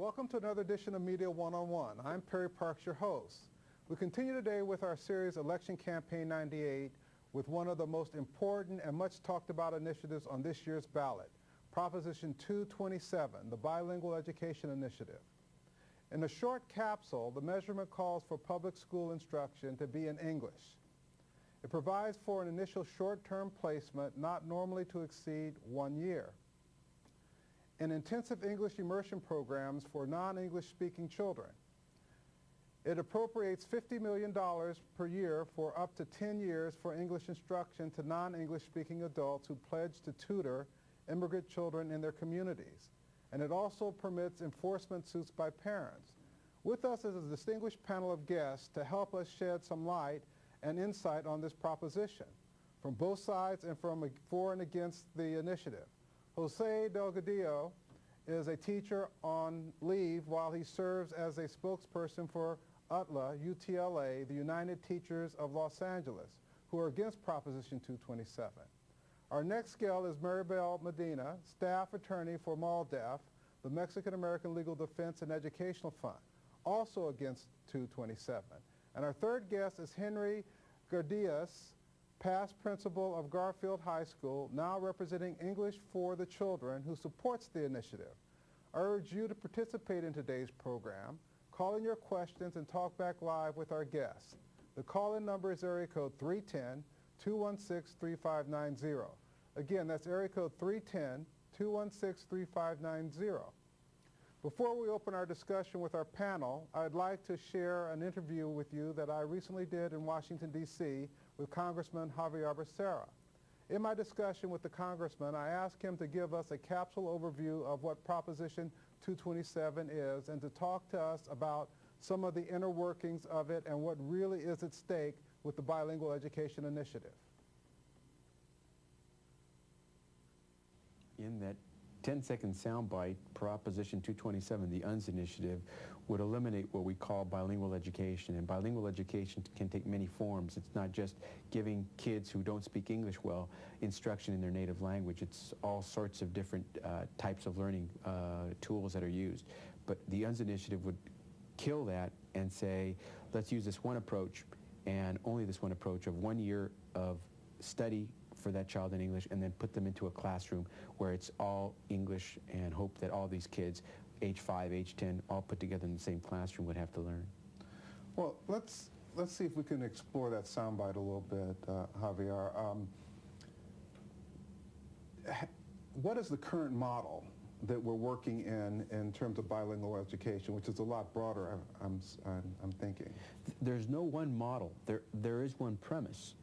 Welcome to another edition of Media One-on-One. I'm Perry Parks, your host. We continue today with our series Election Campaign 98 with one of the most important and much talked about initiatives on this year's ballot, Proposition 227, the Bilingual Education Initiative. In a short capsule, the measurement calls for public school instruction to be in English. It provides for an initial short-term placement not normally to exceed 1 year. And intensive English immersion programs for non-English speaking children. It appropriates $50 million per year for up to 10 years for English instruction to non-English speaking adults who pledge to tutor immigrant children in their communities. And it also permits enforcement suits by parents. With us is a distinguished panel of guests to help us shed some light and insight on this proposition from both sides and from for and against the initiative. Jose Delgadillo is a teacher on leave while he serves as a spokesperson for UTLA, the United Teachers of Los Angeles, who are against Proposition 227. Our next guest is Maribel Medina, staff attorney for MALDEF, the Mexican-American Legal Defense and Educational Fund, also against 227. And our third guest is Henry Gradillas, past principal of Garfield High School, now representing English for the Children, who supports the initiative. I urge you to participate in today's program. Call in your questions and talk back live with our guests. The call-in number is area code 310-216-3590. Again, that's area code 310-216-3590. Before we open our discussion with our panel, I'd like to share an interview with you that I recently did in Washington, D.C. with Congressman Xavier Becerra. In my discussion with the congressman, I asked him to give us a capsule overview of what Proposition 227 is and to talk to us about some of the inner workings of it and what really is at stake with the Bilingual Education Initiative. In that 10-second soundbite, Proposition 227, the UNS initiative, would eliminate what we call bilingual education. And bilingual education can take many forms. It's not just giving kids who don't speak English well instruction in their native language. It's all sorts of different types of learning tools that are used. But the UNS initiative would kill that and say, let's use this one approach, and only this one approach of 1 year of study for that child in English, and then put them into a classroom where it's all English, and hope that all these kids, age 5, age 10, all put together in the same classroom would have to learn. Well, let's see if we can explore that soundbite a little bit, Javier. What is the current model that we're working in terms of bilingual education, which is a lot broader, I'm thinking? There's no one model. There is one premise.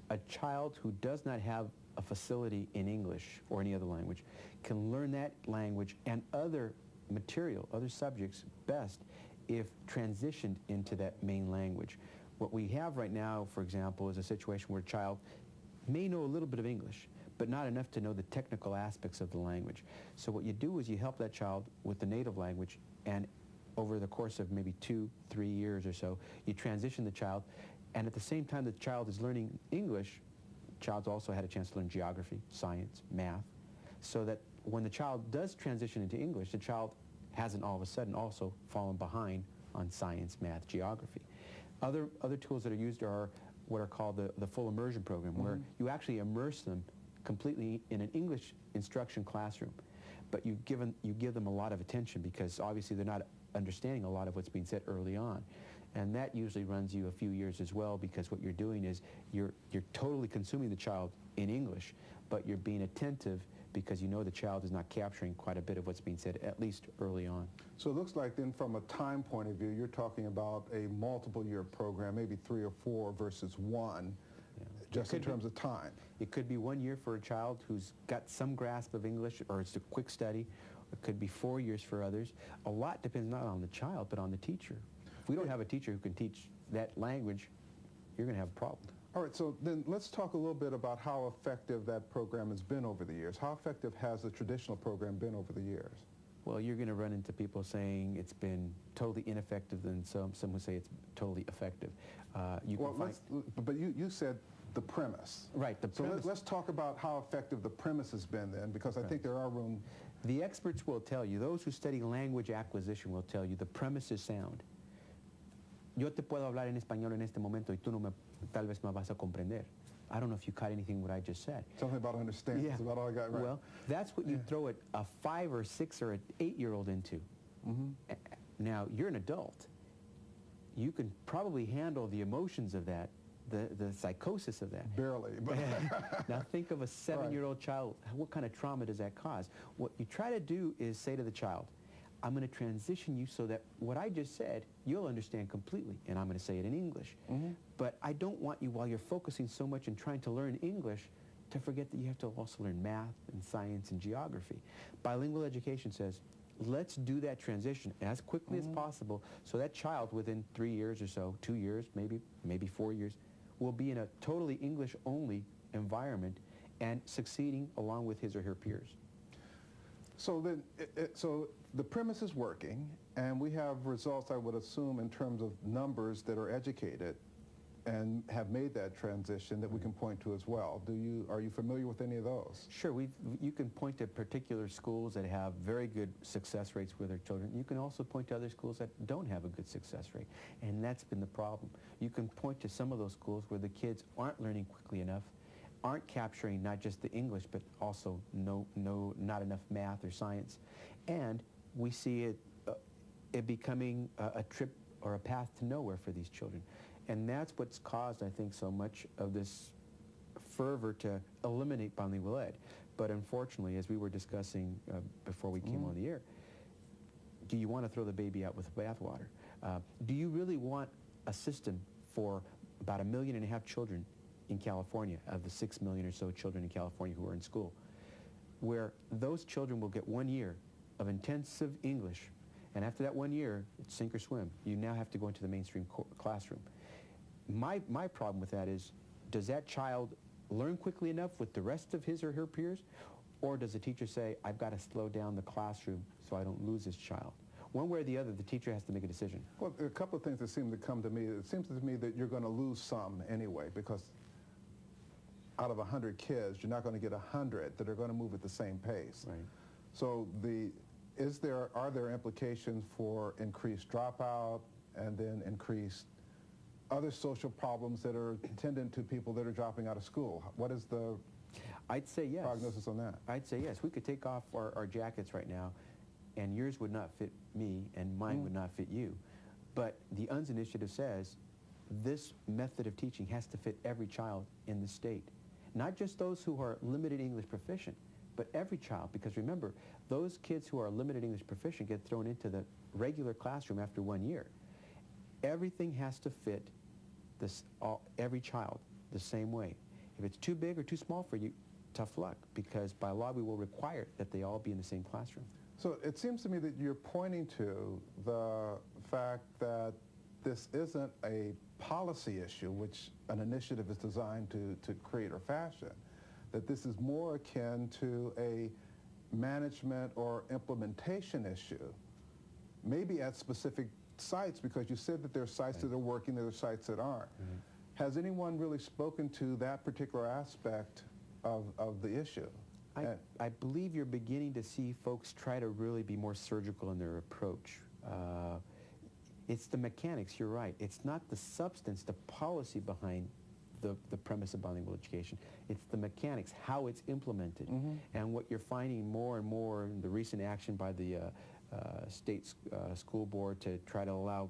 A child who does not have a facility in English or any other language can learn that language and other material, other subjects, best if transitioned into that main language. What we have right now, for example, is a situation where a child may know a little bit of English, but not enough to know the technical aspects of the language. So what you do is you help that child with the native language, and over the course of maybe 2-3 years or so, you transition the child. And at the same time the child is learning English, the child's also had a chance to learn geography, science, math, so that when the child does transition into English, the child hasn't all of a sudden also fallen behind on science, math, geography. Other tools that are used are what are called the full immersion program, where you actually immerse them completely in an English instruction classroom. But you give them a lot of attention, because obviously they're not understanding a lot of what's being said early on. And that usually runs you a few years as well, because what you're doing is you're totally consuming the child in English, but you're being attentive because you know the child is not capturing quite a bit of what's being said, at least early on. So it looks like then from a time point of view, you're talking about a multiple year program, maybe 3 or 4 versus 1, just in terms of time. It could be 1 year for a child who's got some grasp of English, or it's a quick study. It could be 4 years for others. A lot depends not on the child, but on the teacher. If we don't have a teacher who can teach that language, you're going to have a problem. All right, so then let's talk a little bit about how effective that program has been over the years. How effective has the traditional program been over the years? Well, you're going to run into people saying it's been totally ineffective, and some would say it's totally effective. But you said the premise. Right, the premise. So let's talk about how effective the premise has been then, because I think there are room. The experts will tell you, those who study language acquisition will tell you, the premise is sound. Yo te puedo hablar en español en este momento y tú tal vez no vas a comprender. I don't know if you caught anything what I just said. Something about understanding. Yeah. That's about all I got right. Well, that's what you throw a 5 or 6 or an 8-year-old into. Now, you're an adult. You can probably handle the emotions of that, the psychosis of that. Barely. But Now think of a 7-year-old child. What kind of trauma does that cause? What you try to do is say to the child, I'm going to transition you so that what I just said, you'll understand completely, and I'm going to say it in English. But I don't want you, while you're focusing so much and trying to learn English, to forget that you have to also learn math and science and geography. Bilingual education says, let's do that transition as quickly as possible so that child within 3 years or so, 2 years, maybe 4 years, will be in a totally English-only environment and succeeding along with his or her peers. So then, so the premise is working, and we have results, I would assume, in terms of numbers that are educated and have made that transition that we can point to as well. Are you familiar with any of those? Sure, you can point to particular schools that have very good success rates with their children. You can also point to other schools that don't have a good success rate, and that's been the problem. You can point to some of those schools where the kids aren't learning quickly enough, aren't capturing not just the English, but also not enough math or science. And we see it becoming a trip or a path to nowhere for these children. And that's what's caused, I think, so much of this fervor to eliminate bilingual ed. But unfortunately, as we were discussing before we came on the air, do you want to throw the baby out with the bathwater? Do you really want a system for about 1.5 million children in California, of the 6 million or so children in California who are in school, where those children will get 1 year of intensive English, and after that 1 year, it's sink or swim. You now have to go into the mainstream classroom. My problem with that is, does that child learn quickly enough with the rest of his or her peers, or does the teacher say, I've got to slow down the classroom so I don't lose this child? One way or the other, the teacher has to make a decision. Well, a couple of things that seem to come to me. It seems to me that you're going to lose some anyway, because out of 100 kids, you're not going to get 100 that are going to move at the same pace. Right. So are there implications for increased dropout and then increased other social problems that are attendant to people that are dropping out of school? What is the I'd say yes. prognosis on that? I'd say yes. We could take off our jackets right now, and yours would not fit me, and mine would not fit you. But the UNS initiative says this method of teaching has to fit every child in the state. Not just those who are limited English proficient, but every child, because remember, those kids who are limited English proficient get thrown into the regular classroom after 1 year. Everything has to fit every child the same way. If it's too big or too small for you, tough luck, because by law we will require that they all be in the same classroom. So it seems to me that you're pointing to the fact that this isn't a policy issue, which an initiative is designed to create or fashion, that this is more akin to a management or implementation issue, maybe at specific sites, because you said that there are sites that are working, there are sites that aren't. Has anyone really spoken to that particular aspect of the issue? I believe you're beginning to see folks try to really be more surgical in their approach. It's the mechanics, you're right. It's not the substance, the policy behind the premise of bilingual education. It's the mechanics, how it's implemented. And what you're finding more and more in the recent action by the state school board to try to allow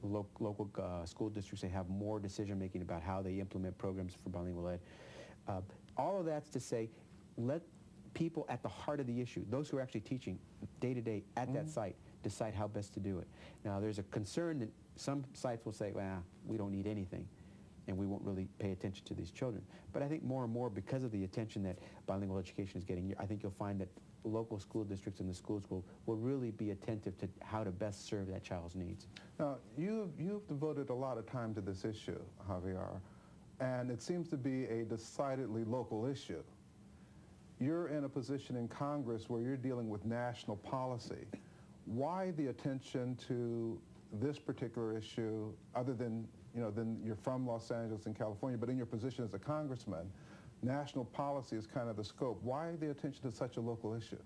local school districts to have more decision-making about how they implement programs for bilingual ed. All of that's to say, let people at the heart of the issue, those who are actually teaching day-to-day at that site, decide how best to do it. Now, there's a concern that some sites will say, well, we don't need anything, and we won't really pay attention to these children. But I think more and more, because of the attention that bilingual education is getting, I think you'll find that local school districts and the schools will really be attentive to how to best serve that child's needs. Now, you've devoted a lot of time to this issue, Xavier, and it seems to be a decidedly local issue. you're in a position in Congress where you're dealing with national policy. Why the attention to this particular issue, other than, then you're from Los Angeles and California, but in your position as a congressman, national policy is kind of the scope. Why the attention to such a local issue?